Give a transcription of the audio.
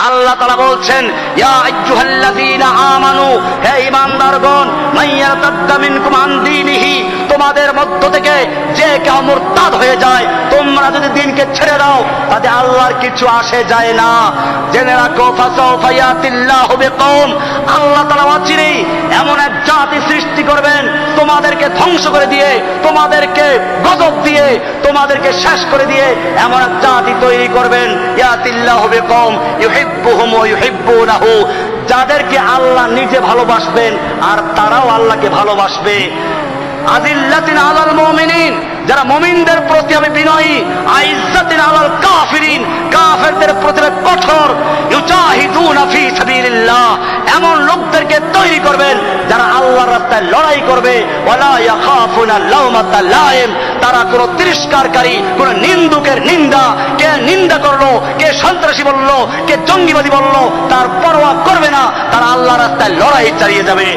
আল্লাহ তাআলা বলছেন, ইয়া আইয়ুহাল্লাযীনা আমানু, হে ঈমানদারগণ, মাইয়াতাদ্দা মিনকুম আন দীনিহি, তোমাদের মধ্য থেকে যে কেউ মুরতাদ হয়ে যায়, তোমরা যদি দ্বীনকে ছেড়ে দাও তাতে আল্লাহর কিছু আসে যায় না। জেনে রাখো, ফাসাউফা ইয়াতিল্লাহু বিকওম, আল্লাহ তাআলা অচিরেই এমন এক জাতি সৃষ্টি করবেন, তোমাদেরকে ধ্বংস করে দিয়ে, তোমাদেরকে গজব দিয়ে, তোমাদেরকে শেষ করে দিয়ে এমন এক জাতি তৈরি করবেন, ইয়াতিল্লাহু বিকওম ইউহিব্বুহুম ওয়া ইউহিব্বুনাহু, যাদেরকে আল্লাহ নিজে ভালোবাসবেন আর তারাও আল্লাহকে ভালোবাসবে। আযিল্লাতিন আলাল মুমিনিন, যারা মুমিনদের প্রতি আমি বিনয়ী, আইজ্জাতিন আলাল কাফিরিন, কাফেরদের প্রতি কঠোর, ইউজাহিদুনা ফি সাবিলিল্লাহ, এমন লোকদেরকে তৈরি করবেন যারা আল্লাহর রাস্তায় লড়াই করবে, ওয়ালা ইয়াখাফুনা লাওমাতা লাইম, তারা কোন তিরস্কারকারী, কোন নিন্দুকের নিন্দা, কে নিন্দা করলো, কে সন্ত্রাসী বললো, কে জঙ্গিবাদী বললো, তার পরোয়া করবে না, তারা আল্লাহর রাস্তায় লড়াই চালিয়ে যাবে।